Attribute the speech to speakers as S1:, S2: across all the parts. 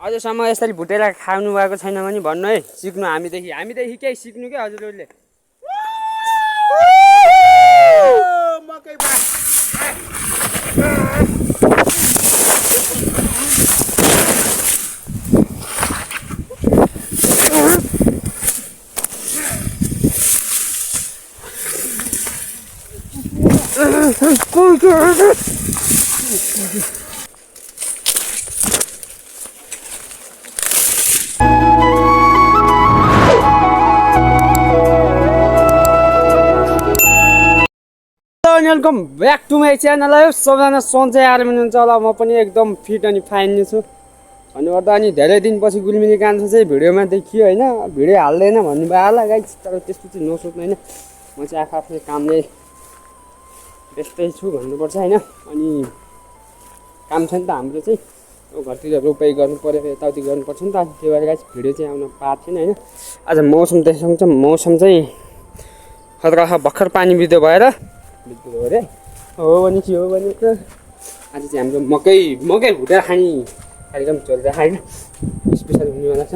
S1: अझसम्म यसरी भुटेर खानु भएको छैन भने भन्नु है, सिक्नु हामीदेखि केही सिक्नु क्या हजुरहरूले। Welcome back to my channel. Hi सबजना सन्चै आएर हुनुहुन्छ होला, म पनि एकदम फिट अनि फाइन नै छु भन्नुपर्दा। अनि धेरै दिनपछि गुल्मिनी कान्छो चाहिँ भिडियोमा देखियो होइन, भिडियो हाल्दैन भन्नुभयो होला गाइस, तर त्यस्तो चाहिँ नसोच्नु होइन। म चाहिँ आफ्नो कामले व्यस्तै छु भन्नुपर्छ होइन। अनि काम छ नि त हाम्रो चाहिँ, घरतिर रोपाइ गर्नु पऱ्यो, यताउति गर्नुपर्छ नि त, त्यही भएर गाइस भिडियो चाहिँ आउन पाएको थिएन होइन। आज मौसम त्यससँग चाहिँ मौसम चाहिँ खतरा भर्खर पानी बित्यो भएर बित्यो अरे हो भने के हो भने त आज चाहिँ हाम्रो मकै भुटेर खाने कार्यक्रम चलिरहेको होइन, स्पेसल हुनेवाला छ।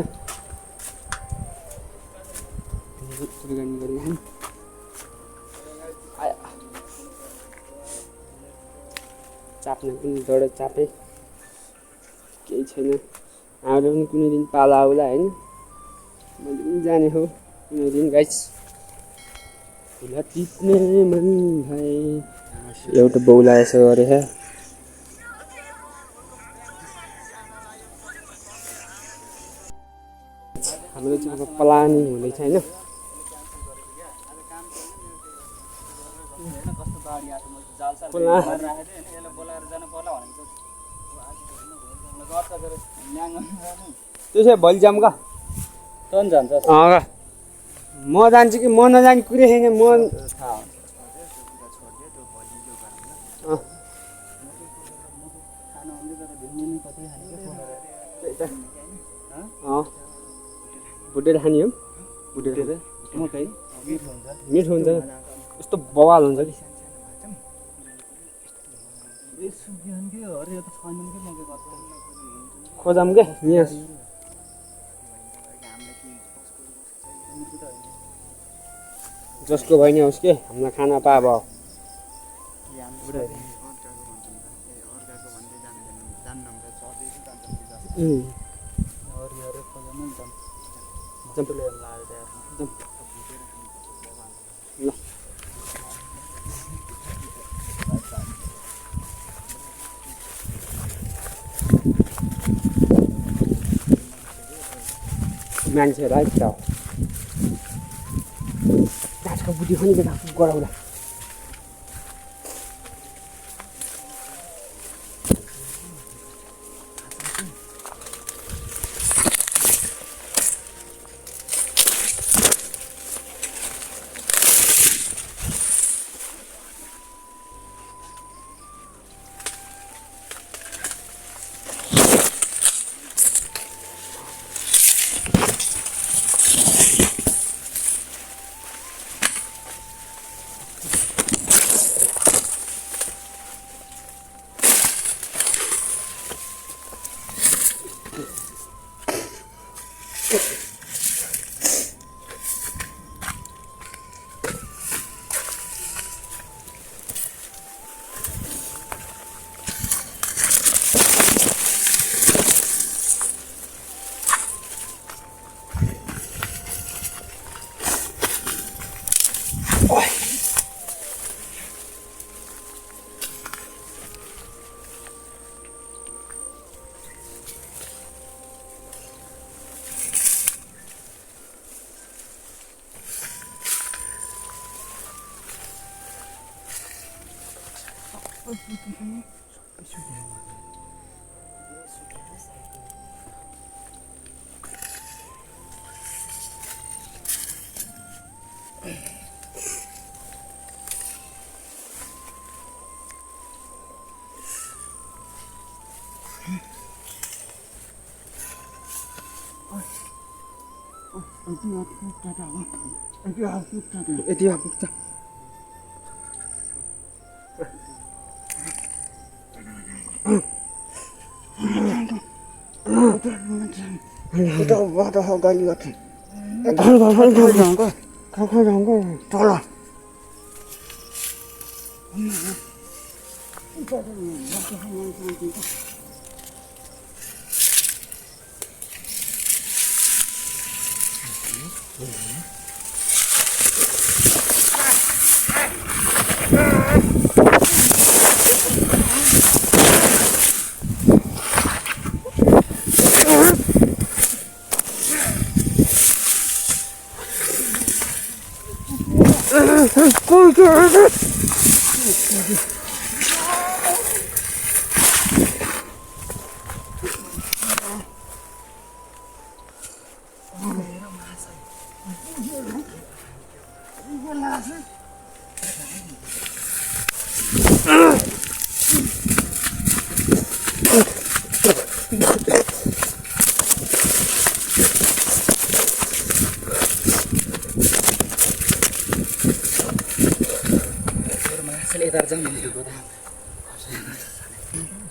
S1: चाप्ने पनि डढो चापे केही छैन, हाम्रो पनि कुनै दिन पाला आउला होइन, मैले पनि जाने हो कुनै दिन गाइस। फुला टिप्ने मन भए एउटा बौला यसो गरे हाम्रो चाहिँ अब प्लानिङ हुँदैछ होइन। त्यो चाहिँ भोलि जाऊँ का म जान्छु कि म नजाने कुरै छैन। म भुटेर खाने हो, मिठो हुन्छ यस्तो बवाल हुन्छ कि। खोजाम क्या यहाँ जसको भएन होस् के हामीलाई खाना पा भयो। मान्छेहरू आइपुग्छ काठको बुटी पनि गराउँला। यति पुग्छ
S2: Kita buat apa kali waktu? Tolong.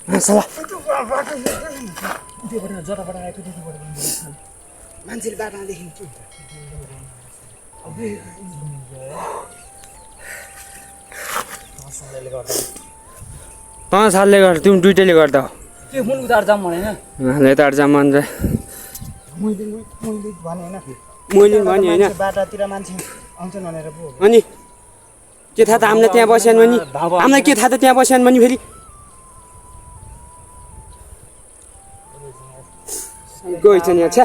S2: Masalah. Mansir batang deh.
S1: पाँच सालले गर्दा तिमी दुइटैले गर्दा हो
S2: के हुन उतार जाम भनेन
S1: ले तार जामान रे
S2: मैले भने हैन
S1: मैले भने हैन
S2: बाटातिर मान्छे आउँछन् भनेर पो
S1: अनि के थाहा त हामीले त्यहाँ बस्यान भने हामीलाई के थाहा त त्यहाँ बस्यान भने फेरि गइछ नि अच्छा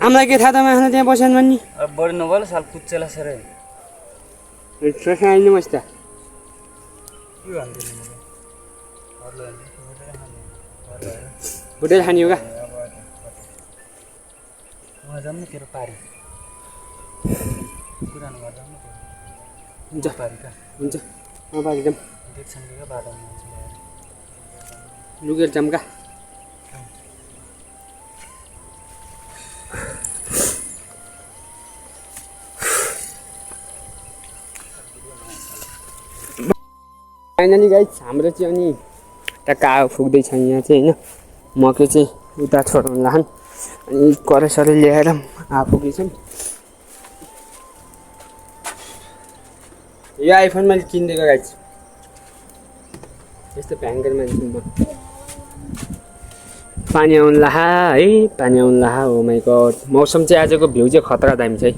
S1: हामीलाई के थाहा त हामीले त्यहाँ बस्यान भने
S2: अब बढी नभल साल कुच्चेला सरे
S1: अहिले मस्ता
S2: के भन्दैन
S1: होटेल खाने हो का
S2: म जाम न तेरो पारी पुरानो घर जाम न
S1: हुन्छ
S2: पारी का
S1: हुन्छ म पारी जाम
S2: देख्छन् के बाटोमा मान्छे
S1: लुकेर जाम का फाइनली गाइस हाम्रो चाहिँ अनि टक्क आगो फुक्दैछ यहाँ चाहिँ होइन मकै चाहिँ उता छोड्नु लान अनि कराइसरी ल्याएर आगो फुक्दैछौँ यो आइफोन मैले किनिदिएको गाइस यस्तो भयङ्कर मान्छे म पानी आउनु लाहा है पानी आउनु लाहा हो माइ गड मौसम चाहिँ आजको भ्यू चाहिँ खतरा दामी छ है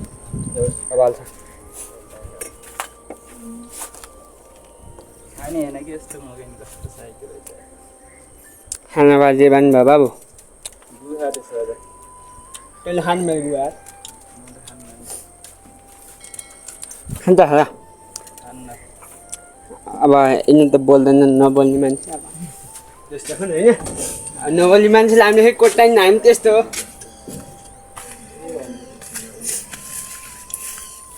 S1: सवाल छ
S2: खाने हैन के यस्तो मकै नि कस्तो साइकल रहेछ
S1: खाना बाजे बानी भयो बाबु
S2: दुखा त्यसो अझ
S1: कहिले खानु मेरो बुवा खान्छ खाला
S2: खान्न
S1: अब यिनी त बोल्दैन नबोल्ने मान्छे अब त्यस्तो हो नि होइन नबोल्ने मान्छेलाई हामीले फेरि कोट्टाइन हामी त्यस्तो हो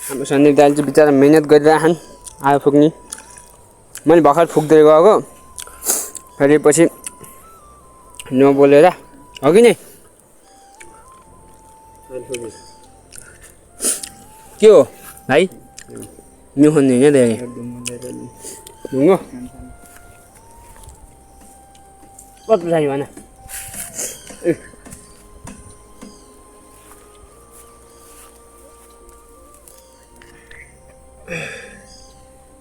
S1: हाम्रो सन्दीप दाइले चाहिँ बिचरा मिहिनेत गरिरहेछन् आगो फुक्ने मैले भर्खर फुक्दै गएको फेरि पछि नबोलेर हो कि नि के हो भाइ मिठो नि होइन धेरै ढुङ्गो कति चाहियो भन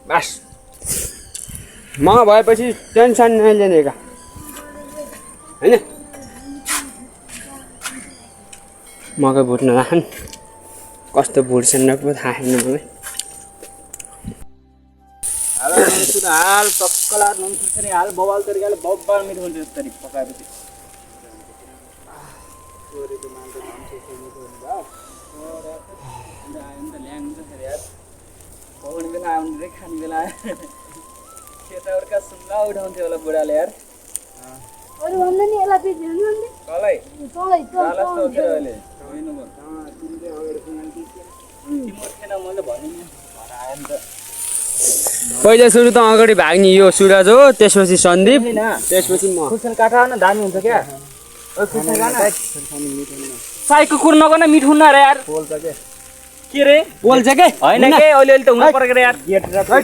S1: बस म भएपछि टेन्सन नलिनेका होइन मकै भुट्न राखन् कस्तो भुट्छन् र पो थाहा छैन मलाई
S2: हाल टक्कलार नुन खुर्सानी हाल बवाल तरिकाले बब्बाल मिठो हुन्छ यसरी पकाएपछि छोरीको मान्छे मान्छे मिठो हुन्छ आयो नि त ल्याङ हुन्छ फेरि यार पकाउने बेला आउने रे खाने बेला खेताउरका सुन्दा उठाउँथ्यो होला बुढाले यार
S3: अरे भन्दा नि यसलाई बेच्नु नि भन्दै
S2: कलै
S3: तलै
S2: चालस त उठ्यो अहिले होइन म तिम्रो थिएन मैले भने नि घर आयो नि त
S1: पहिला सुरु त अगाडि भाग्ने यो सुरज हो त्यसपछि सन्दीप त्यसपछि म
S2: खुर्सानी काटा न दामी हुन्छ क्या ओइ खुर्सानी काट्न साई कुकुर नगर्न मिठो हुन्न रे यार पोल्छ के रे
S1: बोल्छ के
S2: होइन के अहिले त हुनु पर्यो रे यार गेट र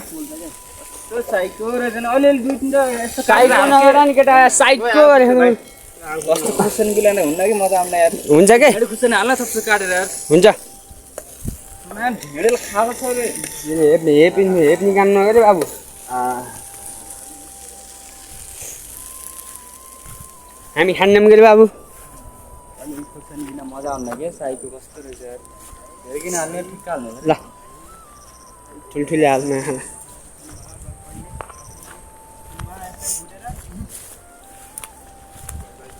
S2: त्यो साइकको रहेछ नि अलिअलि दुई तिनवटा यस्तो
S1: साइडको नगर नि केटा साइडको गरेको
S2: कस्तो खुर्सानी बिलाउने हुन्न कि मजा आउन यार
S1: हुन्छ के
S2: ढेँडो खुर्सानी हाल्न सक्छु काटेर यार
S1: हुन्छ
S2: म्याम ढेँडोले खाएको छ अरे
S1: हेप निकाल्नु नगरे बाबु हामी खान्नौँ गरे बाबु
S2: अलिअलि खुर्सानी बिना मजा आउन्न कि साइकको कस्तो रहेछ यार धेरै किन हाल्ने ठिक्क हाल्ने
S1: ल ठुल्ठुले हाल्नु खाना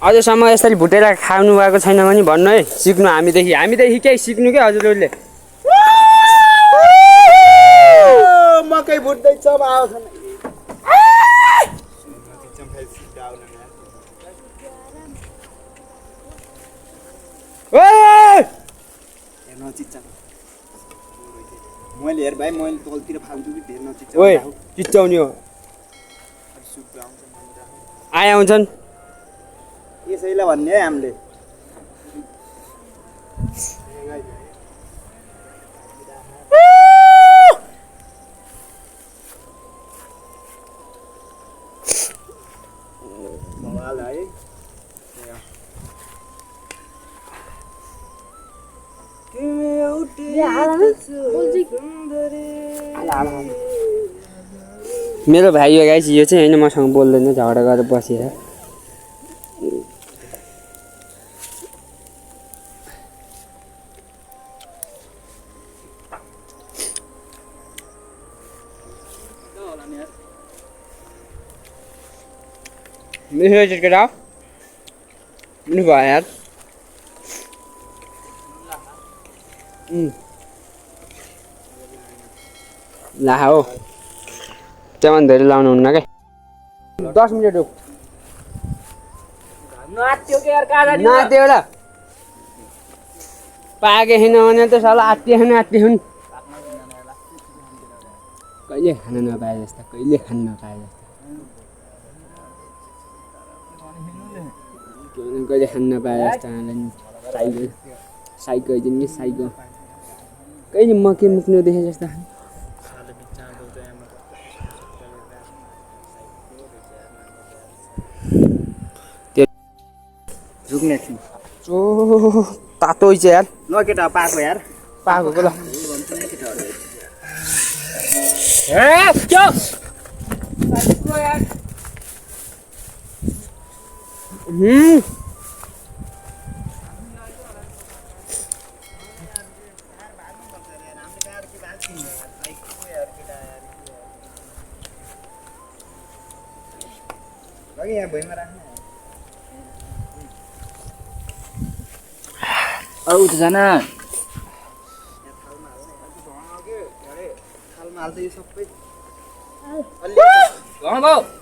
S1: अझसम्म यसरी भुटेर खानु भएको छैन भने भन्नु है सिक्नु हामीदेखि केही सिक्नु क्या हजुरहरूले
S2: मकै भुट्दैछ आउँछ मैले हेर भाइ मैले तलतिर फाल्छु कि धेर नचिच्चा
S1: ओए चिच्चाउने हो आउँछन्
S2: यसैलाई भन्ने है हामीले
S1: मेरो भाइ हो गाइस यो चाहिँ होइन मसँग बोल्दैन झगडा गरेर बसेर मिठो केटा मिठो भयो यार ला हो त्यहाँ धेरै लाउनु हुन्न क्या 10 मिनट हो नाच्यो एउटा पाके छैन भने त साला आत्तिए कहिले खान नपाए जस्तो कहिले खान नपाए जस्तो कहिले खान नपाए जस्तो साइको कहिले मकै मुक्नु देखे जस्तो
S2: झुक्ने
S1: चो तातो छ यार
S2: ल केटा पाएको यार
S1: पाएको ल
S2: यहाँ भुइँमा राख्ने औ त जाना थालमा हाल्छ यो सबै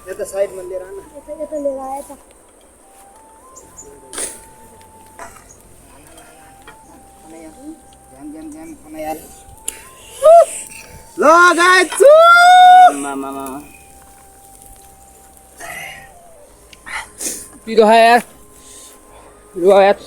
S2: यता साइडमा लिएर आउन
S3: यता लिएर आए त
S2: ध्यान खाना यार ल गाइस मामा
S1: पिरो है यार लो यार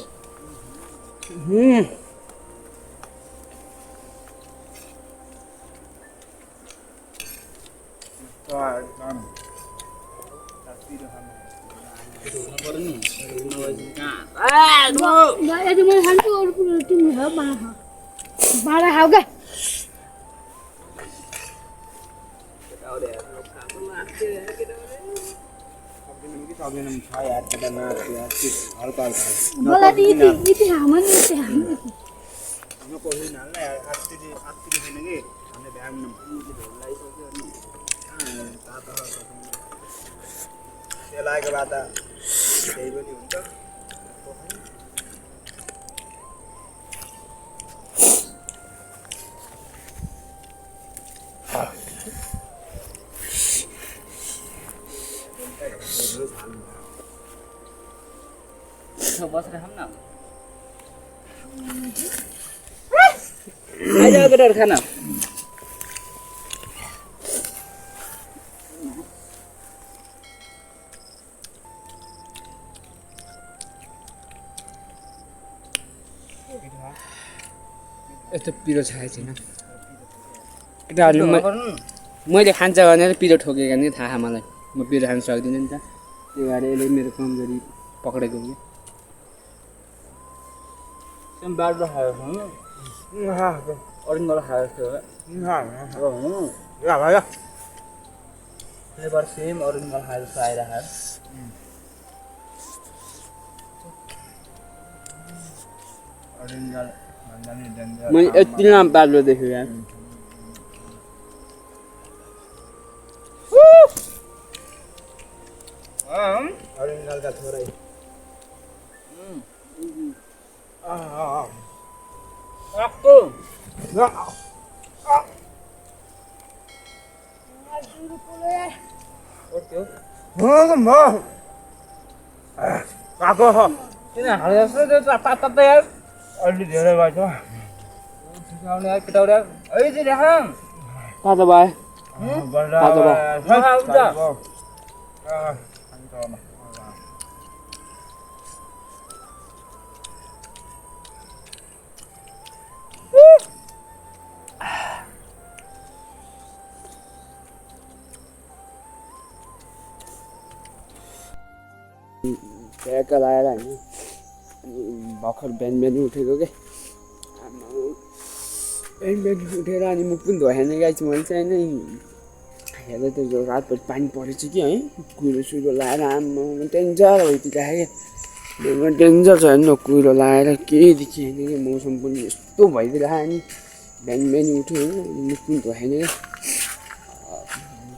S3: यदि मैले खान्छु अरू कुरो तिमी खाऊ बाँडा खाऊ क्या मलाई त यति खामा नि यति खामा
S2: लागेको भए त त्यही पनि हुन्छ
S1: बसेर खाऊँ न आइज केटाहरू खान यस्तो पिरो छाएको छैन केटाहरूले मैले खान्छ भनेर पिरो ठोकेको नि थाहा मलाई म पिरो खान सक्दिनँ नि त त्यही भएर यसले मेरो कमजोरी पक्रेको हो
S2: सेम बाटो खायो ओरिजिनल खायो फ्लेभर सेम ओरिजिनल खायो जस्तो आइरहेको
S1: मैले यति लामो बाटो देखेँ यार
S2: ओरिजिनलका छोरै किन हाले जस्तो त्यो तातो त यार अलि धेरै भएछ सिकाउने यार पिटाउने यार है चाहिँ देखा
S1: तातो भयो तातो भयो ट्याक्क लगाएर होइन भर्खर बिहान बिहान उठेको के बिहान बिहान उठेर अनि मुख पनि धोएन गाइस मैले चाहिँ होइन हेर्दा त्यो रातभरि पानी परेछ कि है कुहिरो सुइरो लगाएर आम्मा डेन्जर भइदिइराखेँ क्या डेन्जर छ होइन कुहिरो लगाएर केही देखिएन कि मौसम पनि यस्तो भइदिइरहेको अनि बिहान बिहान उठ्यो होइन मुख पनि धोएन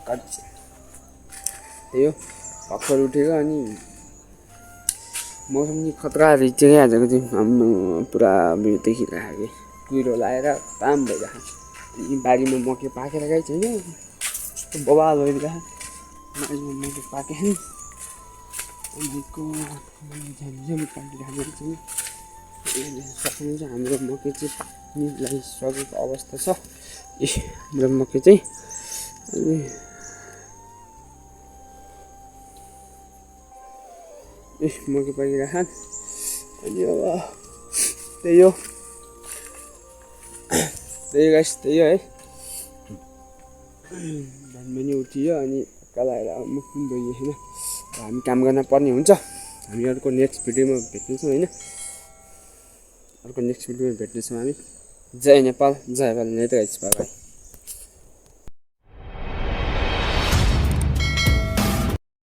S1: क्या त्यही हो भर्खर उठेको अनि मौसम नि खतरा रहेछ क्या आजको चाहिँ हाम्रो पुरा उयो देखिरहेको कि कुहिरो लगाएर ताम भइरहेको अनि बारीमा मकै पाकेर गएछ होइन यस्तो बबाल भइदिरहेको बारीमा मकै पाकेँ नि झ्याम पाकिरहेको रहेछ नि सक्नु चाहिँ हाम्रो मकै चाहिँ पाक्नु लागिसकेको अवस्था छ हाम्रो मकै चाहिँ अनि मकै पाकिरहेको अनि अब त्यही हो गाइस त्यही हो है बिहान बिहान उठियो अनि लगाएर मुख पनि धोइयो होइन हामी काम गर्न पर्ने हुन्छ हामी अर्को नेक्स्ट भिडियोमा भेट्नेछौँ होइन अर्को नेक्स्ट भिडियोमा भेट्नेछौँ हामी जय नेपाल जय भारत गाइस बाई बाई